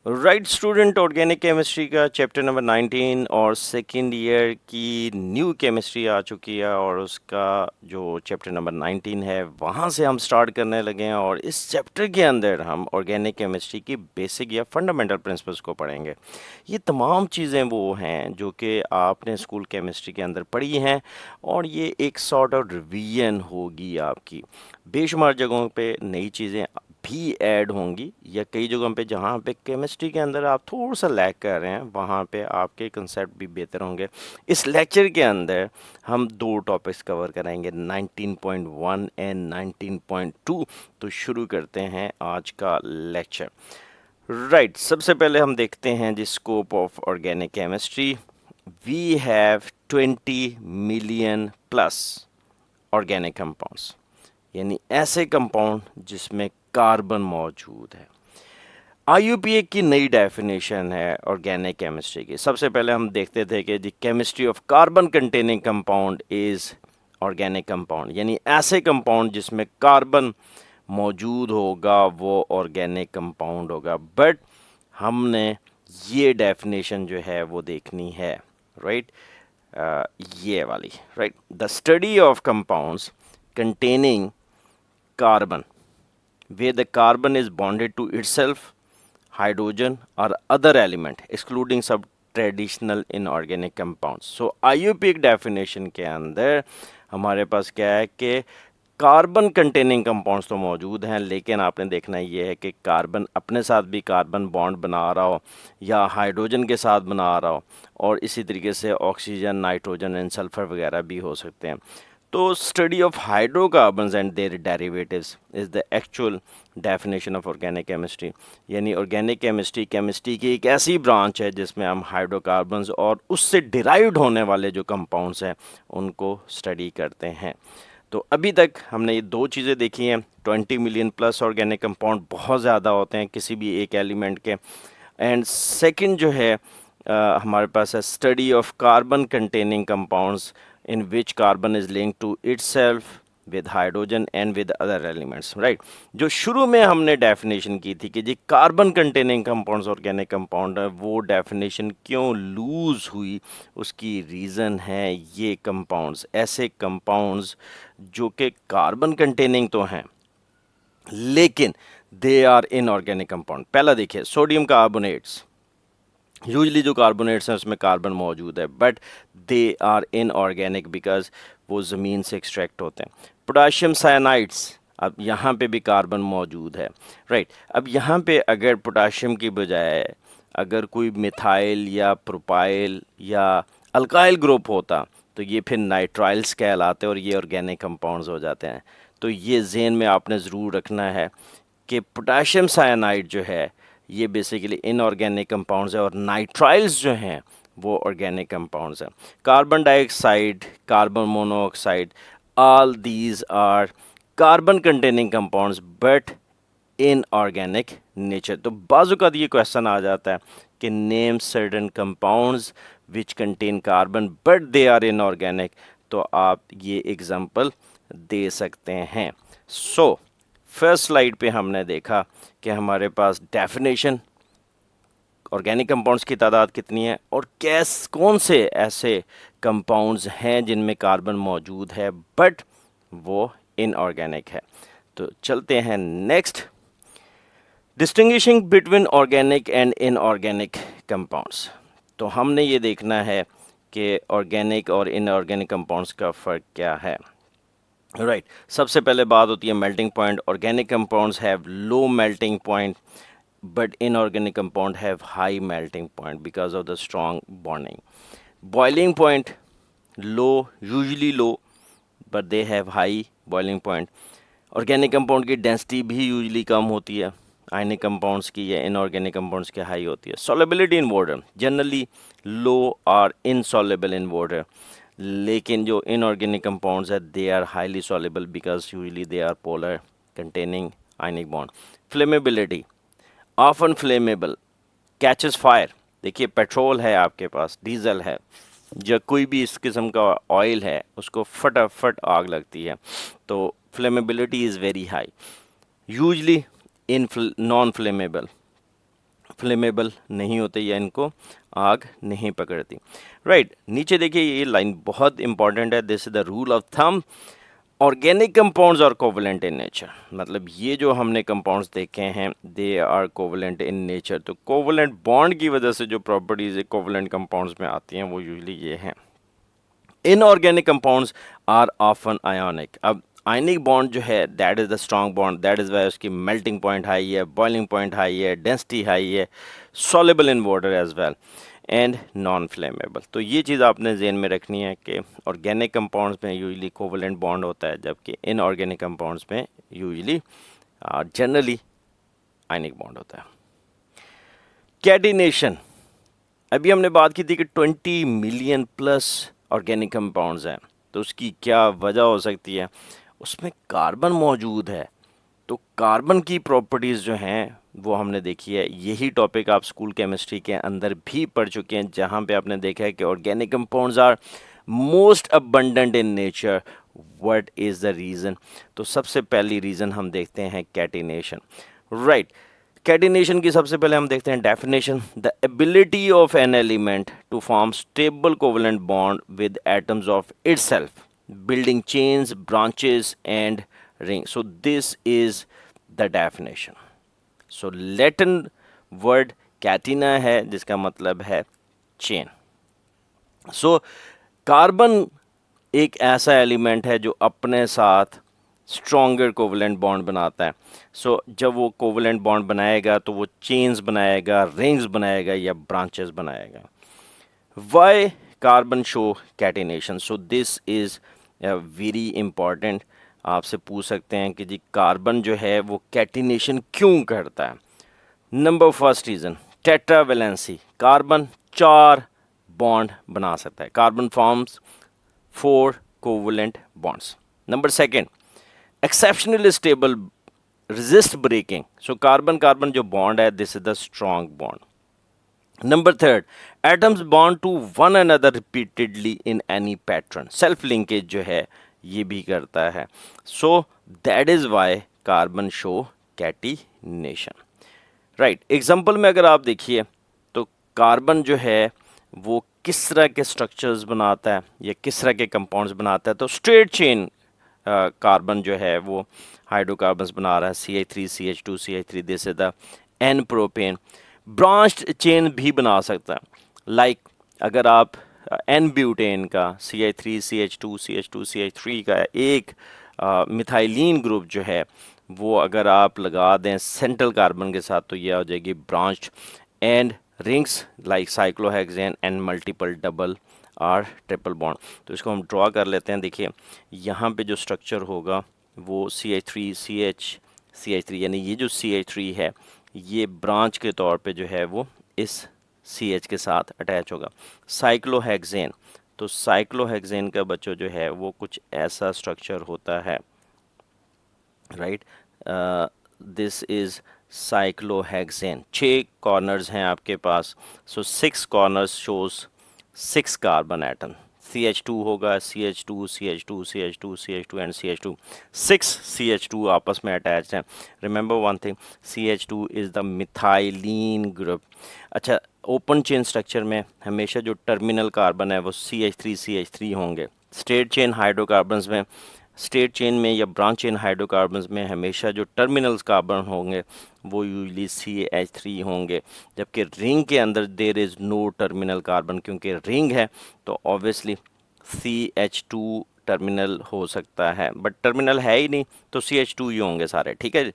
Right student, organic chemistry का chapter number 19 और second year की न्यू केमिस्ट्री आ चुकी है और उसका जो चैप्टर नंबर 19 है वहाँ से हम स्टार्ट करने लगे हैं। और इस चैप्टर के अंदर हम ऑर्गेनिक केमिस्ट्री की बेसिक या फंडामेंटल प्रिंसिपल्स को पढ़ेंगे। ये तमाम चीज़ें वो हैं जो कि आपने स्कूल केमिस्ट्री के अंदर पढ़ी हैं और ये एक सॉर्ट ऑफ रिवीजन होगी आपकी। बेशुमार जगहों पे नई चीज़ें भी ऐड होंगी या कई जगहों पे जहाँ पे केमिस्ट्री के अंदर आप थोड़ा सा लैग कर रहे हैं वहाँ पे आपके कंसेप्ट भी बेहतर होंगे। इस लेक्चर के अंदर हम दो टॉपिक्स कवर कराएंगे, 19.1 एंड 19.2। तो शुरू करते हैं आज का लेक्चर। राइट, सबसे पहले हम देखते हैं the scope of organic chemistry. We have 20 million plus organic compounds, यानी ऐसे कंपाउंड जिसमें कार्बन मौजूद है। आईयूपीए की नई डेफिनेशन है ऑर्गेनिक केमिस्ट्री की। सबसे पहले हम देखते थे कि the chemistry of carbon containing compound is organic compound, यानी ऐसे कंपाउंड जिसमें कार्बन मौजूद होगा वो ऑर्गेनिक कंपाउंड होगा। बट हमने ये डेफिनेशन जो है वो देखनी है, राइट, ये वाली, right, the study of compounds containing carbon where the carbon is bonded to itself, hydrogen or other element excluding some traditional inorganic compounds. So IUPAC definition के अंदर हमारे पास क्या है कि कार्बन कंटेनिंग कंपाउंड्स तो मौजूद हैं, लेकिन आपने देखना ये है कि कार्बन अपने साथ भी कार्बन बॉन्ड बना रहा हो या हाइड्रोजन के साथ बना रहा हो, और इसी तरीके से ऑक्सीजन, नाइट्रोजन एंड सल्फर वगैरह भी हो सकते हैं। तो study of hydrocarbons and their derivatives is the actual definition of organic chemistry, यानी ऑर्गेनिक केमिस्ट्री केमिस्ट्री की एक ऐसी ब्रांच है जिसमें हम हाइड्रोकार्बन्स और उससे डिराइव्ड होने वाले जो कंपाउंड्स हैं उनको स्टडी करते हैं। तो अभी तक हमने ये दो चीज़ें देखी हैं। 20 मिलियन प्लस ऑर्गेनिक कंपाउंड बहुत ज़्यादा होते हैं किसी भी एक एलिमेंट के। एंड सेकंड जो है हमारे पास है study of carbon containing compounds in which carbon is linked to itself with hydrogen and with other elements, right। जो शुरू में हमने डेफिनेशन की थी कि जी carbon containing compounds organic compound है, वो डेफिनेशन क्यों लूज हुई, उसकी रीज़न है ये कंपाउंड्स, ऐसे कंपाउंड्स जो कि कार्बन कंटेनिंग तो हैं लेकिन दे आर इनऑर्गेनिक कंपाउंड। पहला देखिए, सोडियम कार्बोनेट्स, यूजली जो कार्बोनेट्स हैं उसमें कार्बन मौजूद है but they are inorganic because वो ज़मीन से एक्सट्रैक्ट होते हैं। पोटाशियम साइनाइड्स, अब यहाँ पे भी कार्बन मौजूद है, राइट। अब यहाँ पे अगर पोटाशियम की बजाय अगर कोई मिथाइल या प्रोपाइल या अल्काइल ग्रुप होता तो ये फिर नाइट्राइल्स कहलाते और ये ऑर्गेनिक कंपाउंड्स हो जाते हैं। तो ये ज़हन में आपने ज़रूर रखना है कि पोटाशियम साइनाइड जो है ये बेसिकली इनऑर्गेनिक कंपाउंड्स है और नाइट्राइल्स जो हैं वो ऑर्गेनिक कंपाउंड्स हैं। Carbon dioxide, carbon monoxide, all these are carbon containing compounds but inorganic nature. तो बाजू का ये क्वेश्चन आ जाता है कि name certain compounds which contain carbon but they are inorganic, तो आप ये एग्जांपल दे सकते हैं। सो फर्स्ट स्लाइड पे हमने देखा कि हमारे पास डेफिनेशन ऑर्गेनिक कंपाउंड्स की तादाद कितनी है और कौन से ऐसे कंपाउंड्स हैं जिनमें कार्बन मौजूद है बट वो इनऑर्गेनिक है। तो चलते हैं next, distinguishing between organic and inorganic compounds. तो हमने ये देखना है कि ऑर्गेनिक और इनऑर्गेनिक कंपाउंड्स का फ़र्क क्या है, राइट। सबसे पहले बात होती है melting point. Organic compounds have low melting point but inorganic compound have high melting point because of the strong bonding. Boiling point low, usually low, but they have high boiling point. Organic compound की density भी usually कम होती है, ionic compounds की या inorganic compounds की high होती है। Solubility in water generally low or insoluble in water, लेकिन जो inorganic compounds है they are highly soluble because usually they are polar containing ionic bond. Flammability often flammable, catches fire. देखिए petrol है आपके पास, diesel है, जब कोई भी इस किस्म का ऑयल है उसको फटाफट आग लगती है, तो flammability is very high. Usually in non flammable, flammable नहीं होते या इनको आग नहीं पकड़ती। राइट, नीचे देखिए ये लाइन बहुत इंपॉर्टेंट है, this is the rule of thumb, organic compounds are covalent in nature. मतलब ये जो हमने कंपाउंड्स देखे हैं they are covalent in nature. तो कोवलेंट बॉन्ड की वजह से जो प्रॉपर्टीज कोवलेंट कंपाउंड्स में आती हैं वो यूजुअली ये हैं। Inorganic compounds are often ionic. अब आयनिक बॉन्ड जो है that is the strong bond, that is why उसकी मेल्टिंग पॉइंट हाई है, बॉइलिंग पॉइंट हाई है, डेंसिटी हाई है, soluble in water as well and non flammable. तो ये चीज़ आपने ज़हन में रखनी है कि ऑर्गेनिक कंपाउंड्स में यूजुअली कोवलेंट बॉन्ड होता है, जबकि इनऑर्गेनिक कंपाउंड्स में यूजुअली जनरली आयनिक बॉन्ड होता है। कैटिनेशन, अभी हमने बात की थी कि 20 मिलियन प्लस ऑर्गेनिक कंपाउंड्स हैं, तो उसकी क्या वजह हो सकती है? उसमें कार्बन मौजूद है, तो कार्बन की प्रॉपर्टीज़ जो हैं वो हमने देखी है। यही टॉपिक आप स्कूल केमिस्ट्री के अंदर भी पढ़ चुके हैं, जहाँ पे आपने देखा है कि organic compounds are most abundant in nature. What is the reason? तो सबसे पहली रीज़न हम देखते हैं कैटिनेशन। राइट, कैटिनेशन की सबसे पहले हम देखते हैं definition, the ability of an element to form stable covalent bond with atoms of itself, building chains, branches and rings. So this is the definition. So Latin word catina है जिसका मतलब है chain. So कार्बन एक ऐसा element है जो अपने साथ स्ट्रॉन्गर कोवलेंट बॉन्ड बनाता है। सो जब वो कोवलेंट बॉन्ड बनाएगा तो वो चेन्स बनाएगा, रिंग्स बनाएगा या ब्रांचेस बनाएगा। Why carbon show catenation? So this is very important. आपसे पूछ सकते हैं कि जी कार्बन जो है वो कैटिनेशन क्यों करता है? Number first reason, tetravalency. Carbon 4 bond बना सकता है। Carbon forms 4 covalent bonds. Number second, exceptionally stable, resist breaking. So carbon carbon जो bond है, this is the strong bond. Number third, atoms bond to one another repeatedly in any pattern. Self linkage जो है ये भी करता है. So that is why carbon show catenation. Right. Example में अगर आप देखिए तो कार्बन जो है वो किस तरह के स्ट्रक्चर्स बनाता है या किस तरह के कंपाउंड्स बनाता है? तो स्ट्रेट चेन कार्बन जो है वो हाइड्रोकार्बन्स बना रहा है, CH3 CH2 CH3, this is the n propane. Branched chain भी बना सकता है, लाइक अगर आप एन ब्यूटेन का CH3 CH2 CH2 CH3 का एक मिथाइलिन ग्रुप जो है वो अगर आप लगा दें सेंट्रल कार्बन के साथ तो यह हो जाएगी branched. And rings like cyclohexane and multiple double और ट्रिपल बॉन्ड। तो इसको हम ड्रॉ कर लेते हैं। देखिए यहाँ पे जो स्ट्रक्चर होगा वो CH3 CH3 यानी ये जो CH3 है ये ब्रांच के तौर पे जो है वो इस CH के साथ अटैच होगा। साइक्लोहेक्सेन, तो साइक्लोहेक्सेन का बच्चों जो है वो कुछ ऐसा स्ट्रक्चर होता है, right. This is cyclohexane. 6 corners हैं आपके पास, सो 6 corners shows 6 carbon atom. CH2 होगा, CH2 CH2 CH2 CH2 and CH2, 6 CH2 आपस में अटैच हैं। Remember one thing, CH2 is the methylene group. अच्छा, ओपन चेन स्ट्रक्चर में हमेशा जो टर्मिनल कार्बन है वो CH3 CH3 होंगे। स्ट्रेट चेन हाइड्रोकार्बन्स में, स्ट्रेट चेन में या ब्रांच चेन हाइड्रोकार्बन्स में हमेशा जो टर्मिनल्स कार्बन होंगे वो यूजली CH3 होंगे, जबकि रिंग के अंदर there is no terminal carbon, क्योंकि रिंग है तो ऑब्वियसली CH2 टर्मिनल हो सकता है, बट टर्मिनल है ही नहीं तो CH2 ही होंगे सारे, ठीक है।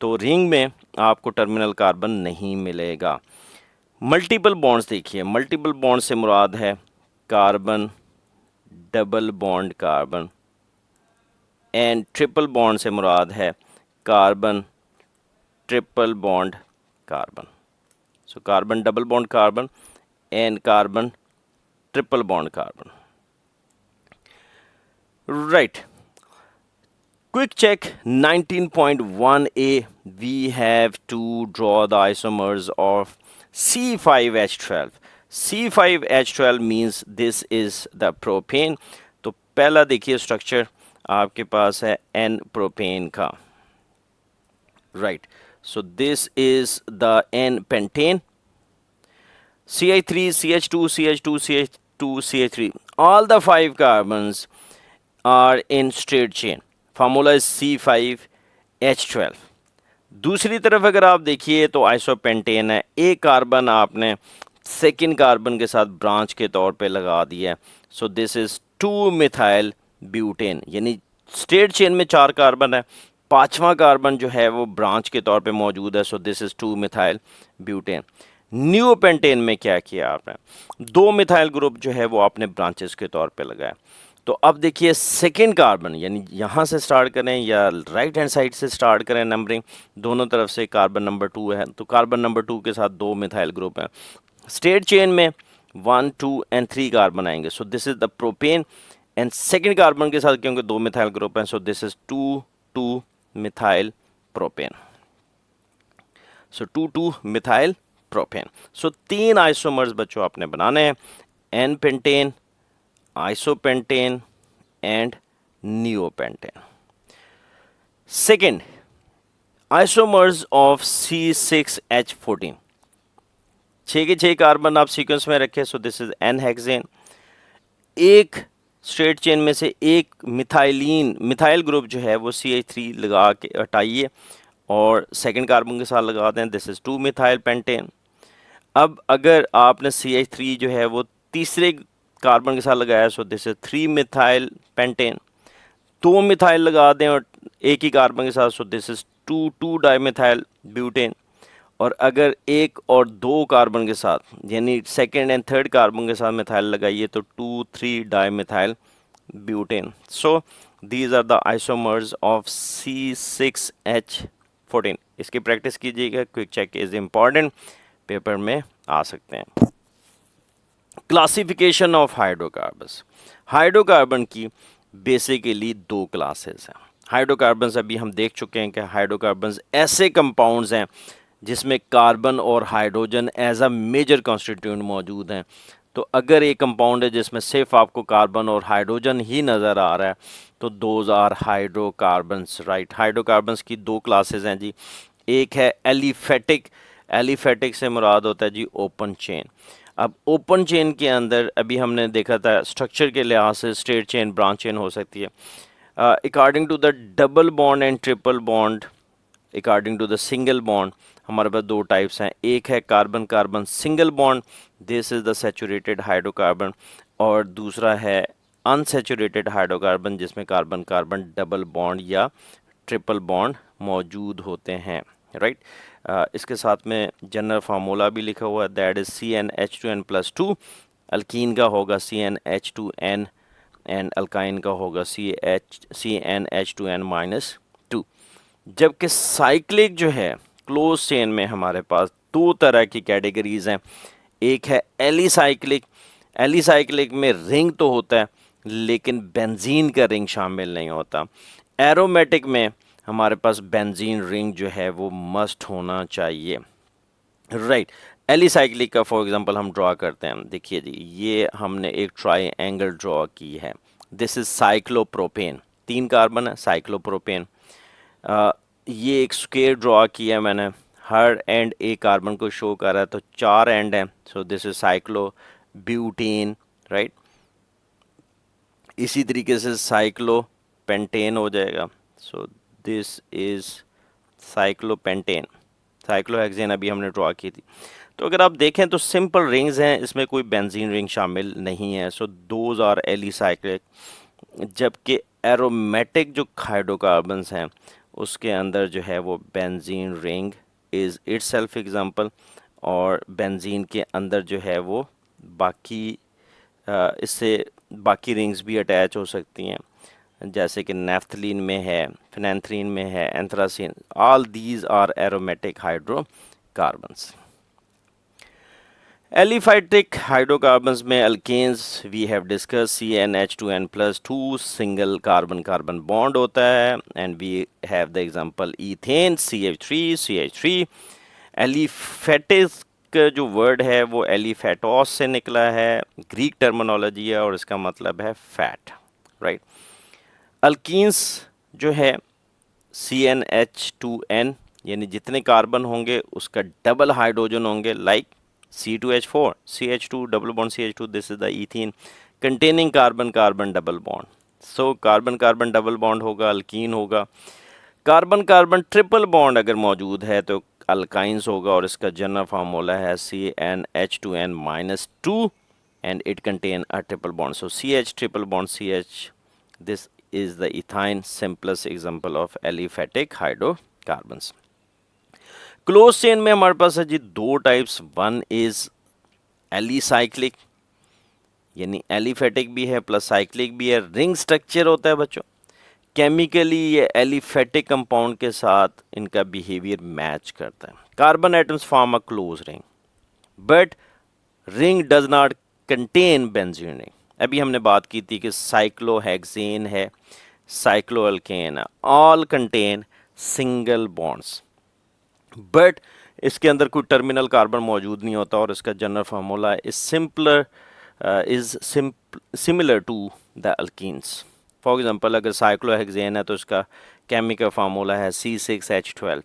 तो रिंग में आपको टर्मिनल कार्बन नहीं मिलेगा। मल्टीपल बॉन्ड्स देखिए, मल्टीपल बॉन्ड से मुराद है carbon double bond carbon, and triple bond से मुराद है carbon triple bond carbon. So carbon double bond carbon and carbon triple bond carbon, right. Quick check 19.1a, we have to draw the isomers of C5H12. C5H12 means this is the propane. तो पहला देखिए structure आपके पास है N propane का, right. So this is the N-pentane. CH3, CH2, CH2, CH2, CH3. All the 5 carbons are in straight chain. Formula is C5H12. दूसरी तरफ अगर आप देखिए तो आइसोपेंटेन है, एक कार्बन आपने सेकेंड कार्बन के साथ ब्रांच के तौर पे लगा दिया है. So this is 2 methyl butane, यानी स्ट्रेट चेन में 4 कार्बन है, पांचवा कार्बन जो है वो ब्रांच के तौर पे मौजूद है. So this is 2 methyl butane. Neopentane में क्या किया आपने, 2 मिथाइल ग्रुप जो है वो आपने ब्रांचेस के तौर पे लगाया. तो अब देखिए सेकेंड कार्बन, यानी यहाँ से स्टार्ट करें या राइट हैंड साइड से स्टार्ट करें, नंबरिंग दोनों तरफ से कार्बन नंबर 2 है, तो कार्बन नंबर 2 के साथ 2 मिथाइल ग्रुप हैं. स्ट्रेट चेन में 1, 2 एंड 3 कार्बन आएंगे. So this is the propane. And second carbon के साथ क्योंकि 2 मिथाइल ग्रुप हैं, so this is 2 methyl propane. So 2 methyl propane. So 3 isomers बच्चों आपने बनाने हैं, n pentane, isopentane and neopentane. Second, isomers of C6H14. 6 के 6 कार्बन आप सीक्वेंस में रखें. So this is n hexane. एक स्ट्रेट चेन में से एक मिथाइल ग्रुप जो है वो CH3 लगा के हटाइए और सेकेंड कार्बन के साथ लगा दें. This is 2 methyl pentane. अब अगर आपने CH3 जो है वो तीसरे कार्बन के साथ लगाया, सो this is 3 methyl pentane. 2 methyl लगा दें और एक ही कार्बन के साथ, सो दिस इज 2 डाइमिथाइल ब्यूटेन. और अगर एक और 2 कार्बन के साथ, यानी सेकेंड एंड थर्ड कार्बन के साथ मिथाइल लगाइए तो 2, 3 dimethyl butane. So these are the isomers of C6H14. इसकी प्रैक्टिस कीजिएगा, quick check is important, paper में आ सकते हैं. Classification of hydrocarbons. हाइड्रोकार्बन की बेसिकली 2 क्लासेस हैं. हाइड्रोकार्बन्स अभी हम देख चुके हैं कि हाइड्रोकार्बन्स ऐसे कंपाउंड्स हैं जिसमें कार्बन और hydrogen as a major constituent मौजूद हैं. तो अगर एक कंपाउंड है जिसमें सिर्फ आपको कार्बन और हाइड्रोजन ही नज़र आ रहा है तो those are hydrocarbons. Right, hydrocarbons की 2 क्लासेस हैं जी. एक है एलिफेटिक. एलिफेटिक से मुराद होता है जी ओपन चेन. अब ओपन चेन के अंदर अभी हमने देखा था स्ट्रक्चर के लिहाज से स्ट्रेट चेन, ब्रांच चेन हो सकती है. According to the double bond and triple bond, according to the single bond, हमारे पास 2 टाइप्स हैं. एक है carbon carbon single bond, this is the saturated hydrocarbon. और दूसरा है अनसैचुरेटेड हाइड्रोकार्बन जिसमें कार्बन कार्बन डबल बॉन्ड या ट्रिपल बॉन्ड मौजूद होते हैं. राइट, इसके साथ में जनरल फार्मूला भी लिखा हुआ है, दैट इज CnH2n+2. अल्कीन का होगा CnH2n एंड अल्काइन का होगा CnH2n-2. जबकि साइक्लिक जो है क्लोज चेन में हमारे पास 2 तरह की कैटेगरीज हैं. एक है एलिसाइक्लिक. एलिसाइक्लिक में रिंग तो होता है लेकिन बेंजीन का रिंग शामिल नहीं होता. एरोमेटिक में हमारे पास बेंजीन रिंग जो है वो मस्ट होना चाहिए. राइट, एलिसाइक्लिक का फॉर एग्जांपल हम ड्रॉ करते हैं. देखिए जी, ये हमने एक ट्राइंगल ड्रॉ की है. This is cyclopropane. 3 कार्बन है, साइक्लोप्रोपेन. ये एक स्क्वायर ड्रॉ किया है मैंने, हर एंड एक कार्बन को शो कर रहा है तो 4 एंड हैं. So this is cyclobutane. Right, इसी तरीके से साइक्लोपेंटेन हो जाएगा. सो दिस इज साइक्लोपेंटेन. साइक्लोहेक्सेन अभी हमने ड्रॉ की थी. तो अगर आप देखें तो सिंपल रिंग्स हैं, इसमें कोई बेंजीन रिंग शामिल नहीं है. So those are alicyclic. जबकि एरोमेटिक जो हाइड्रोकार्बन्स हैं उसके अंदर जो है वो benzene ring is itself example, और बेंजीन के अंदर जो है वो बाकी इससे बाकी रिंग्स भी अटैच हो सकती हैं, जैसे कि नेफ्थलीन में है, फिनेंथ्रीन में है, anthracene. All these are aromatic hydrocarbons. Aliphatic hydrocarbons में alkanes we have discuss CnH2n+2 single carbon carbon bond होता है. And we have the example ethane CH3. Aliphatic जो वर्ड है वो एलिफेटोस से निकला है, ग्रीक टर्मिनोलॉजी है और इसका मतलब है फैट. राइट, अल्कीन्स जो है CnH2n यानी जितने कार्बन होंगे उसका डबल हाइड्रोजन होंगे, like C2H4, CH2, double bond CH2, this is the ethene containing carbon carbon double bond. So carbon carbon double bond होगा, अल्कीन होगा। कार्बन कार्बन ट्रिपल बॉन्ड अगर मौजूद है तो अल्काइंस होगा, और इसका जनरल फार्मूला है CnH2n-2 and it contain a triple bond. So CH triple bond CH, this is the ethyne, simplest example of aliphatic hydrocarbons. Close chain में हमारे पास है जी दो टाइप्स, वन इज एलिसाइक्लिक, यानी एलिफेटिक भी है प्लस साइक्लिक भी है, रिंग स्ट्रक्चर होता है बच्चों। केमिकली ये एलिफेटिक कंपाउंड के साथ इनका बिहेवियर मैच करता है। Carbon atoms form a close ring but ring does not contain benzene ring. अभी हमने बात की थी कि साइक्लोहेक्सेन है, साइक्लोअल्केन है, all contain single bonds, but इसके अंदर कोई टर्मिनल कार्बन मौजूद नहीं होता, और इसका general formula is similar to the alkenes. For example अगर साइक्लोहेक्सेन है तो इसका केमिकल फार्मूला है C6H12,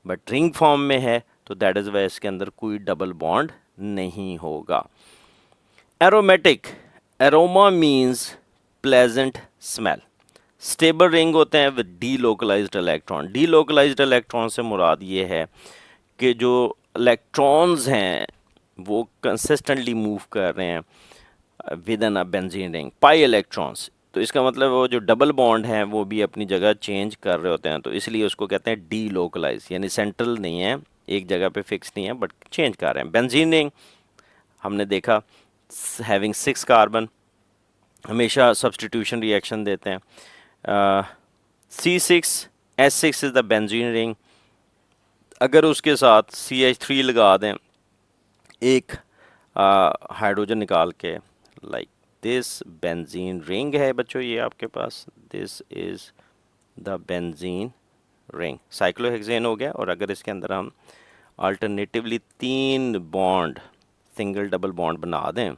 बट रिंग फॉर्म में है तो दैट इज वाई इसके अंदर कोई डबल बॉन्ड नहीं होगा। Aromatic, aroma means pleasant smell. Stable ring होते हैं with delocalised electron. Delocalised electron से मुराद ये है कि जो इलेक्ट्रॉन्स हैं वो कंसिस्टेंटली मूव कर रहे हैं with in a benzene ring, pi electrons. तो इसका मतलब वो जो डबल बॉन्ड हैं वो भी अपनी जगह चेंज कर रहे होते हैं, तो इसलिए उसको कहते हैं डीलोकलाइज, यानी सेंट्रल नहीं है, एक जगह पे फिक्स नहीं है, बट चेंज कर रहे हैं। बेंजीन रिंग हमने देखा हैविंग 6 कार्बन, हमेशा सब्सटीट्यूशन रिएक्शन देते हैं। C6H6 is the benzene ring. अगर उसके साथ CH3 लगा दें एक हाइड्रोजन निकाल के, लाइक दिस बेंजीन रिंग है बच्चों, ये आपके पास, this is the benzene ring, cyclohexane हो गया। और अगर इसके अंदर हम alternatively 3 bond single double bond बना दें,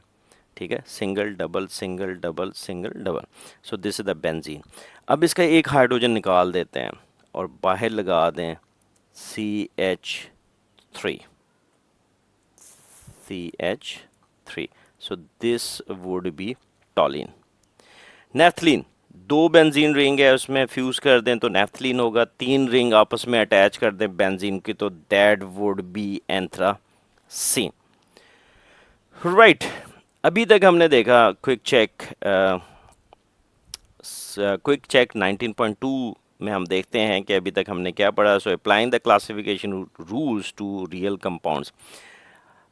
ठीक है, single double single double single double, so this is the benzene. अब इसका एक हाइड्रोजन निकाल देते हैं और बाहर लगा दें CH3, so this would be टॉलिन। Naphthalene, 2 benzene ring है उसमें फ्यूज कर दें तो नेफ्थलीन होगा, 3 रिंग आपस में अटैच कर दें बेंजीन की तो that would be anthracene. Right, अभी तक हमने देखा क्विक चेक 19.2 में हम देखते हैं कि अभी तक हमने क्या पढ़ा। So applying the classification rules to real compounds.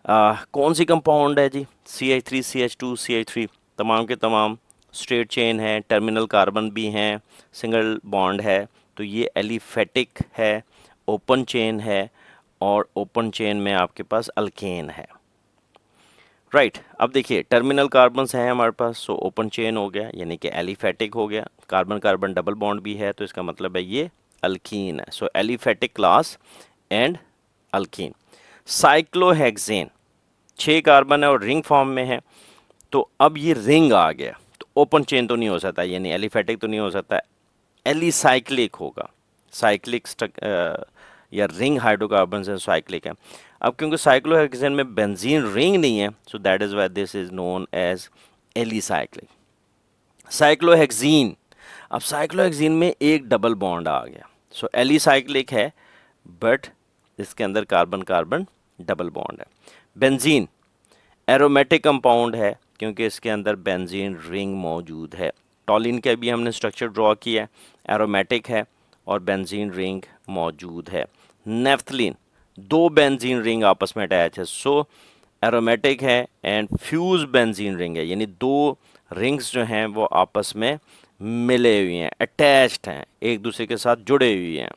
कौन सी कंपाउंड है जी? CH3, CH2, CH3 तमाम के तमाम स्ट्रेट चेन है, टर्मिनल कार्बन भी हैं, सिंगल बॉन्ड है, तो ये एलिफेटिक है, ओपन चेन है, और ओपन चेन में आपके पास अल्केन है। राइट, अब देखिए टर्मिनल कार्बन्स हैं हमारे पास, सो ओपन चेन हो गया, यानी कि एलिफेटिक हो गया। कार्बन कार्बन डबल बॉन्ड भी है तो इसका मतलब है ये अल्कीन है। So aliphatic class and alkene. Cyclohexane 6 carbon है और रिंग फॉर्म में है, तो अब ये रिंग आ गया, तो ओपन चेन तो नहीं हो सकता, यानी एलिफेटिक तो नहीं हो सकता, एलिसाइक्लिक होगा। साइक्लिक या रिंग हाइड्रोकार्बन है, साइक्लिक है। अब क्योंकि साइक्लोहेक्सेन में बेंजीन रिंग नहीं है, so that is why this is known as alicyclic. Cyclohexene, अब साइक्लोहेक्सीन में एक डबल बॉन्ड आ गया, सो एलिसाइक्लिक है बट इसके अंदर कार्बन कार्बन डबल बॉन्ड है। बेंजीन एरोमेटिक कंपाउंड है क्योंकि इसके अंदर बेंजीन रिंग मौजूद है। टॉलिन का भी हमने स्ट्रक्चर ड्रॉ किया है, एरोमेटिक है और बेंजीन रिंग मौजूद है। नेफ्थलीन 2 बेंजीन रिंग आपस में अटैच है, सो एरोमेटिक है एंड फ्यूज बेंजीन रिंग है, यानी 2 रिंग्स जो हैं वो आपस में मिले हुए हैं, अटैच्ड हैं, एक दूसरे के साथ जुड़े हुए हैं।